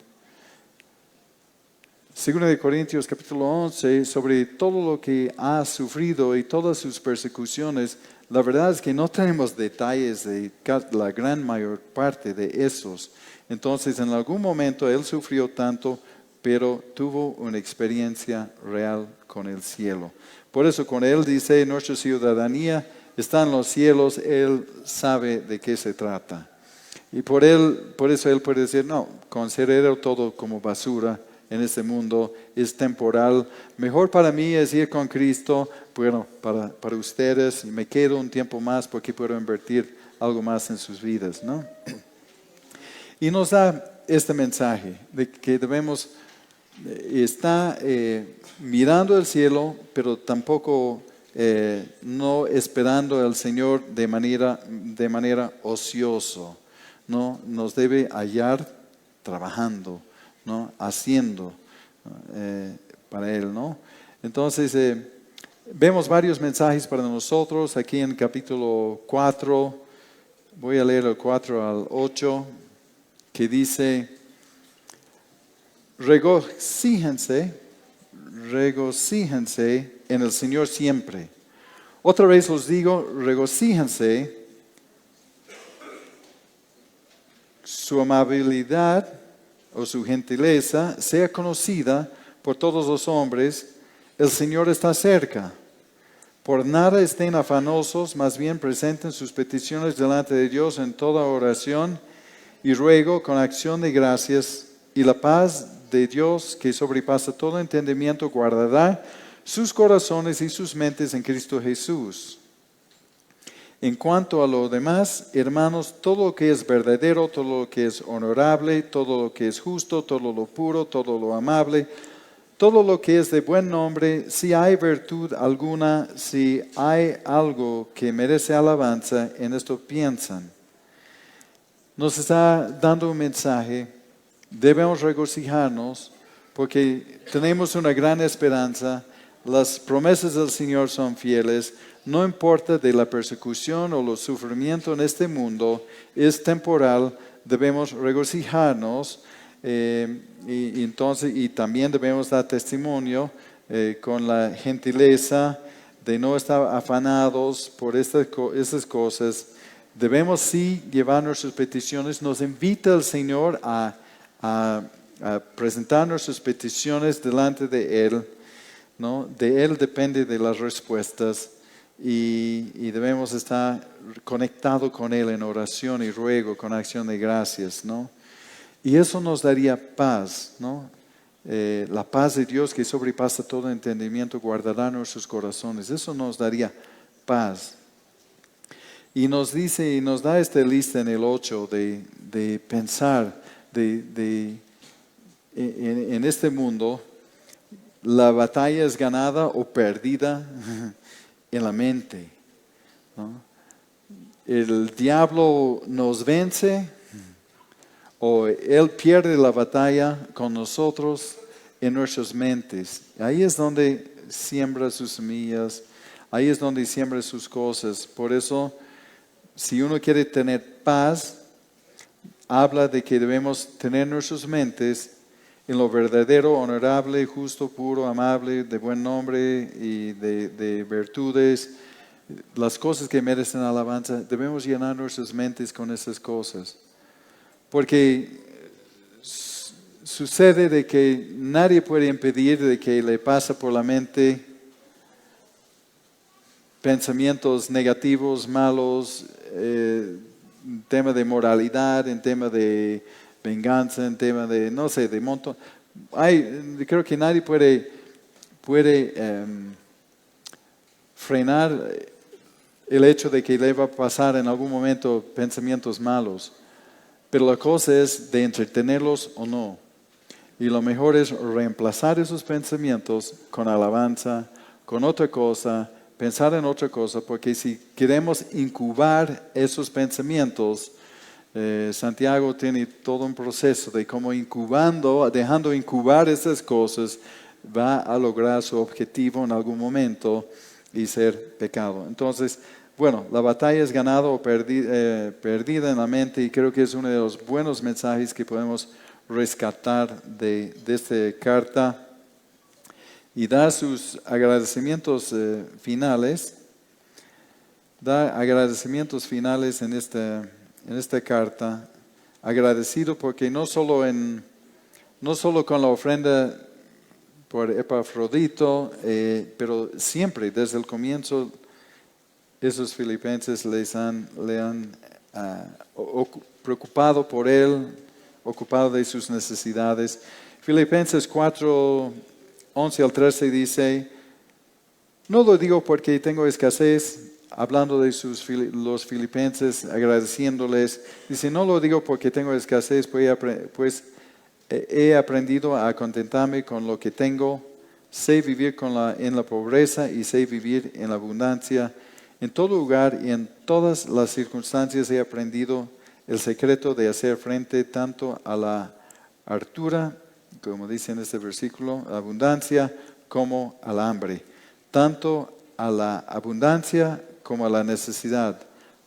2 de Corintios capítulo 11, sobre todo lo que ha sufrido y todas sus persecuciones, la verdad es que no tenemos detalles de la gran mayor parte de esos. Entonces, en algún momento él sufrió tanto, pero tuvo una experiencia real con el cielo. Por eso, cuando él dice, nuestra ciudadanía está en los cielos, él sabe de qué se trata. Y por eso él puede decir, no, considero todo como basura en este mundo, es temporal. Mejor para mí es ir con Cristo. Bueno, para ustedes me quedo un tiempo más porque puedo invertir algo más en sus vidas, ¿no? Y nos da este mensaje de que debemos estar mirando el cielo, pero tampoco no esperando al Señor de manera ocioso. No, nos debe hallar trabajando, ¿no? Haciendo para Él, ¿no? Entonces, vemos varios mensajes para nosotros aquí en capítulo 4. Voy a leer el 4 al 8, que dice: regocíjense en el Señor siempre. Otra vez os digo, regocíjense. Su amabilidad o su gentileza sea conocida por todos los hombres. El Señor está cerca. Por nada estén afanosos, más bien presenten sus peticiones delante de Dios en toda oración y ruego con acción de gracias, y la paz de Dios, que sobrepasa todo entendimiento, guardará sus corazones y sus mentes en Cristo Jesús. En cuanto a lo demás, hermanos, todo lo que es verdadero, todo lo que es honorable, todo lo que es justo, todo lo puro, todo lo amable, todo lo que es de buen nombre, si hay virtud alguna, si hay algo que merece alabanza, en esto piensan. Nos está dando un mensaje. Debemos regocijarnos porque tenemos una gran esperanza. Las promesas del Señor son fieles. No importa de la persecución o los sufrimientos en este mundo, es temporal. Debemos regocijarnos y también debemos dar testimonio con la gentileza de no estar afanados por estas cosas. Debemos sí llevar nuestras peticiones. Nos invita el Señor a presentar nuestras peticiones delante de Él, ¿no? De Él depende de las respuestas y debemos estar conectados con Él en oración y ruego, con acción de gracias, ¿no? Y eso nos daría paz, ¿no? La paz de Dios que sobrepasa todo entendimiento guardará nuestros corazones. Eso nos daría paz. Y nos dice y nos da esta lista en el 8 de pensar en este mundo. La batalla es ganada o perdida en la mente, ¿no? El diablo nos vence o él pierde la batalla con nosotros en nuestras mentes. Ahí es donde siembra sus semillas, ahí es donde siembra sus cosas. Por eso, si uno quiere tener paz, habla de que debemos tener nuestras mentes en lo verdadero, honorable, justo, puro, amable, de buen nombre y de virtudes, las cosas que merecen alabanza. Debemos llenar nuestras mentes con esas cosas. Porque sucede de que nadie puede impedir de que le pase por la mente pensamientos negativos, malos, en tema de moralidad, en tema de venganza, en tema de, no sé, de montón. Creo que nadie puede frenar el hecho de que le va a pasar en algún momento pensamientos malos. Pero la cosa es de entretenerlos o no. Y lo mejor es reemplazar esos pensamientos con alabanza, con otra cosa, pensar en otra cosa, porque si queremos incubar esos pensamientos, Santiago tiene todo un proceso de cómo dejando incubar esas cosas, va a lograr su objetivo en algún momento y ser pecado. Entonces, bueno, la batalla es ganada o perdida en la mente, y creo que es uno de los buenos mensajes que podemos rescatar de esta carta y dar sus agradecimientos finales. Da agradecimientos finales en esta carta, agradecido porque no solo con la ofrenda por Epafrodito, pero siempre desde el comienzo esos filipenses le han preocupado por él, ocupado de sus necesidades. Filipenses 4, 11 al 13 dice: no lo digo porque tengo escasez, hablando de los filipenses, agradeciéndoles. Dice: no lo digo porque tengo escasez, pues he aprendido a contentarme con lo que tengo. Sé vivir en la pobreza y sé vivir en la abundancia. En todo lugar y en todas las circunstancias he aprendido el secreto de hacer frente tanto a la hartura como dice en este versículo, abundancia como al hambre, tanto a la abundancia como a la necesidad.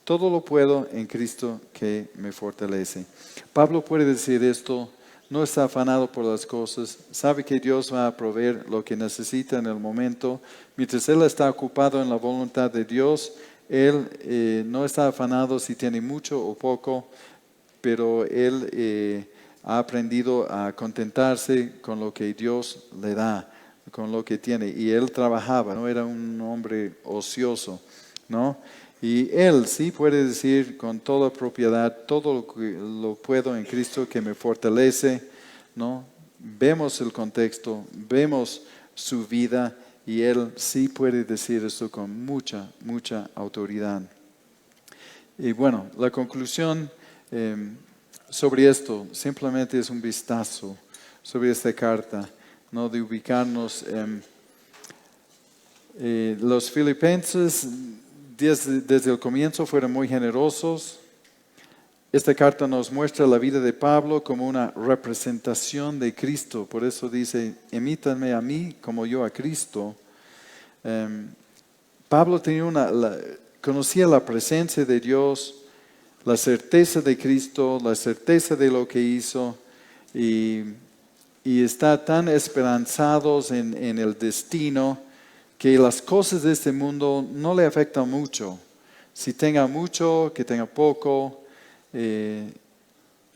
Todo lo puedo en Cristo que me fortalece. Pablo puede decir esto, no está afanado por las cosas, sabe que Dios va a proveer lo que necesita en el momento. Mientras él está ocupado en la voluntad de Dios, él no está afanado si tiene mucho o poco, pero él ha aprendido a contentarse con lo que Dios le da, con lo que tiene. Y él trabajaba, no era un hombre ocioso, ¿no? Y él sí puede decir con toda propiedad, todo lo que lo puedo en Cristo que me fortalece, ¿no? Vemos el contexto, vemos su vida y él sí puede decir esto con mucha, mucha autoridad. Y bueno, la conclusión sobre esto simplemente es un vistazo sobre esta carta, ¿no? De ubicarnos. Los filipenses desde el comienzo fueron muy generosos. Esta carta nos muestra la vida de Pablo como una representación de Cristo. Por eso dice, imítanme a mí como yo a Cristo. Pablo conocía la presencia de Dios, la certeza de Cristo, la certeza de lo que hizo y está tan esperanzados en el destino que las cosas de este mundo no le afectan mucho. Si tenga mucho, que tenga poco,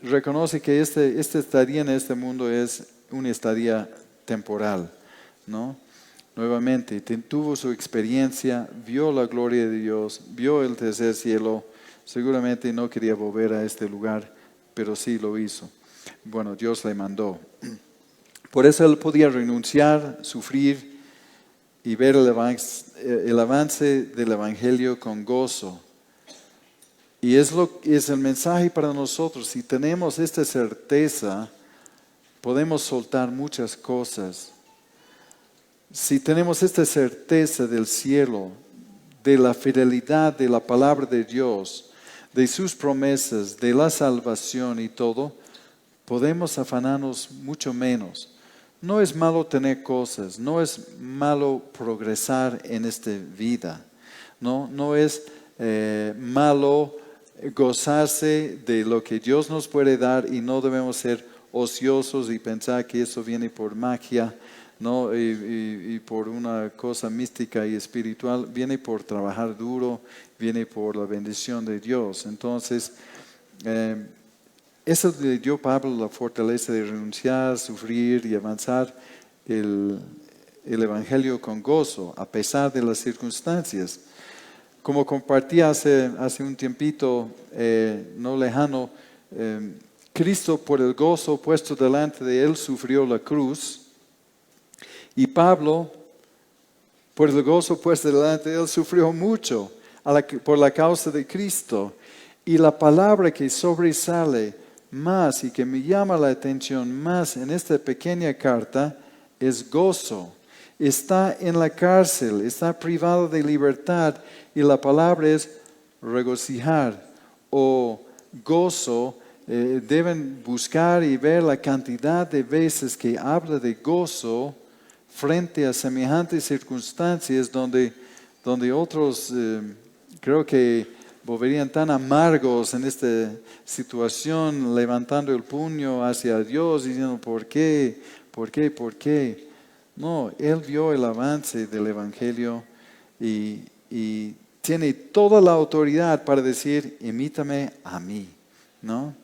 reconoce que esta estadía en este mundo es una estadía temporal, ¿no? Nuevamente, tuvo su experiencia, vio la gloria de Dios, vio el tercer cielo, seguramente no quería volver a este lugar, pero sí lo hizo. Bueno, Dios le mandó. Por eso él podía renunciar, sufrir y ver el avance del Evangelio con gozo. Y es el mensaje para nosotros. Si tenemos esta certeza, podemos soltar muchas cosas. Si tenemos esta certeza del cielo, de la fidelidad de la palabra de Dios, de sus promesas, de la salvación y todo, podemos afanarnos mucho menos. No es malo tener cosas, no es malo progresar en esta vida, no es malo gozarse de lo que Dios nos puede dar y no debemos ser ociosos y pensar que eso viene por magia, ¿no? Y por una cosa mística y espiritual, viene por trabajar duro, viene por la bendición de Dios. Entonces, eso le dio a Pablo la fortaleza de renunciar, sufrir y avanzar el Evangelio con gozo, a pesar de las circunstancias. Como compartí hace un tiempito no lejano, Cristo por el gozo puesto delante de él sufrió la cruz. Y Pablo, por el gozo puesto delante de él, sufrió mucho por la causa de Cristo. Y la palabra que sobresale más y que me llama la atención más en esta pequeña carta es gozo. Está en la cárcel, está privado de libertad y la palabra es regocijar o gozo. Deben buscar y ver la cantidad de veces que habla de gozo frente a semejantes circunstancias donde otros creo que volverían tan amargos en esta situación, levantando el puño hacia Dios, diciendo, ¿por qué? ¿Por qué? ¿Por qué? No, él vio el avance del Evangelio y tiene toda la autoridad para decir, imítame a mí, ¿no?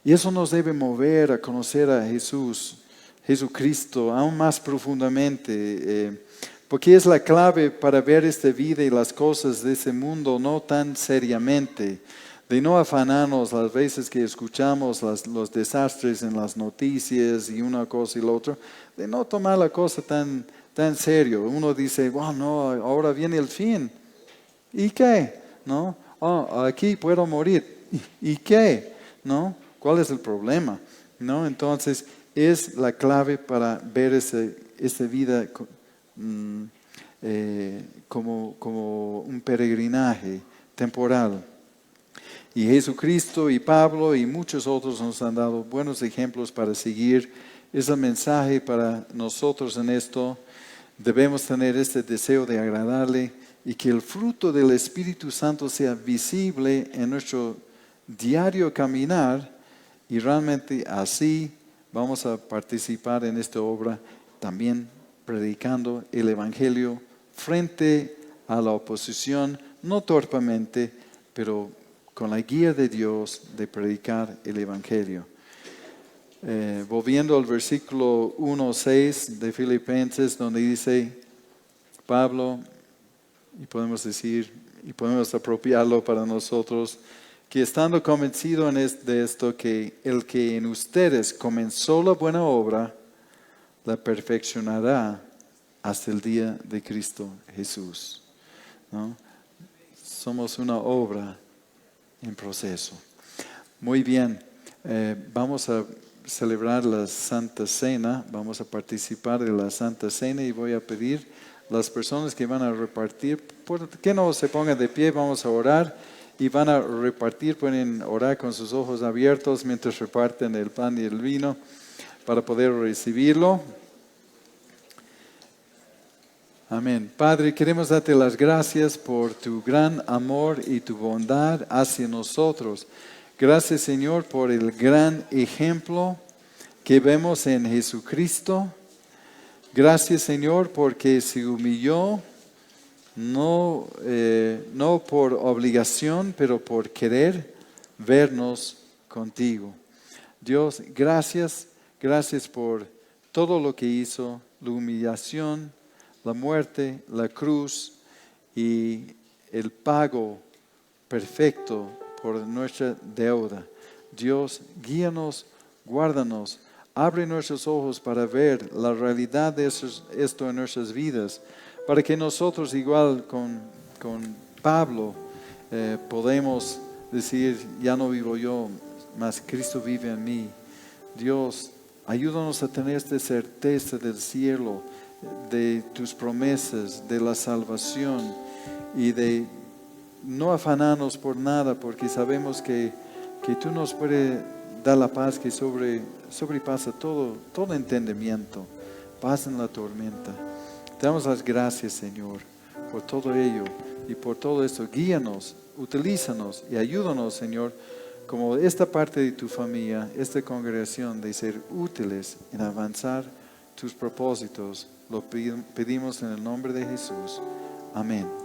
Y eso nos debe mover a conocer a Jesucristo, aún más profundamente, porque es la clave para ver esta vida y las cosas de este mundo no tan seriamente, de no afanarnos las veces que escuchamos los desastres en las noticias y una cosa y la otra, de no tomar la cosa tan serio. Uno dice, bueno, no, ahora viene el fin. ¿Y qué? ¿No? Aquí puedo morir. ¿Y qué? ¿No? ¿Cuál es el problema? ¿No? Entonces, es la clave para ver esta vida como un peregrinaje temporal. Y Jesucristo y Pablo y muchos otros nos han dado buenos ejemplos para seguir es el mensaje para nosotros en esto. Debemos tener este deseo de agradarle y que el fruto del Espíritu Santo sea visible en nuestro diario caminar, y realmente así vamos a participar en esta obra, también predicando el Evangelio frente a la oposición, no torpemente, pero con la guía de Dios de predicar el Evangelio. Volviendo al versículo 1:6 de Filipenses, donde dice Pablo, y podemos decir, y podemos apropiarlo para nosotros, que estando convencido de esto, que el que en ustedes comenzó la buena obra, la perfeccionará hasta el día de Cristo Jesús, ¿no? Somos una obra en proceso. Muy bien, vamos a celebrar la Santa Cena, vamos a participar de la Santa Cena, y voy a pedir a las personas que van a repartir, que no se pongan de pie, vamos a orar y van a repartir, pueden orar con sus ojos abiertos mientras reparten el pan y el vino para poder recibirlo. Amén. Padre, queremos darte las gracias por tu gran amor y tu bondad hacia nosotros. Gracias, Señor, por el gran ejemplo que vemos en Jesucristo. Gracias, Señor, porque se humilló, no por obligación, pero por querer vernos contigo. Dios, gracias por todo lo que hizo, la humillación, la muerte, la cruz y el pago perfecto por nuestra deuda. Dios, guíanos, guárdanos, abre nuestros ojos para ver la realidad de esto en nuestras vidas, para que nosotros, igual con Pablo, podemos decir, ya no vivo yo, mas Cristo vive en mí. Dios, ayúdanos a tener esta certeza del cielo, de tus promesas, de la salvación, y de no afanarnos por nada, porque sabemos que tú nos puedes dar la paz que sobrepasa todo entendimiento, paz en la tormenta. Te damos las gracias, Señor, por todo ello y por todo esto. Guíanos, utilízanos y ayúdanos, Señor, como esta parte de tu familia, esta congregación, de ser útiles en avanzar tus propósitos. Lo pedimos en el nombre de Jesús. Amén.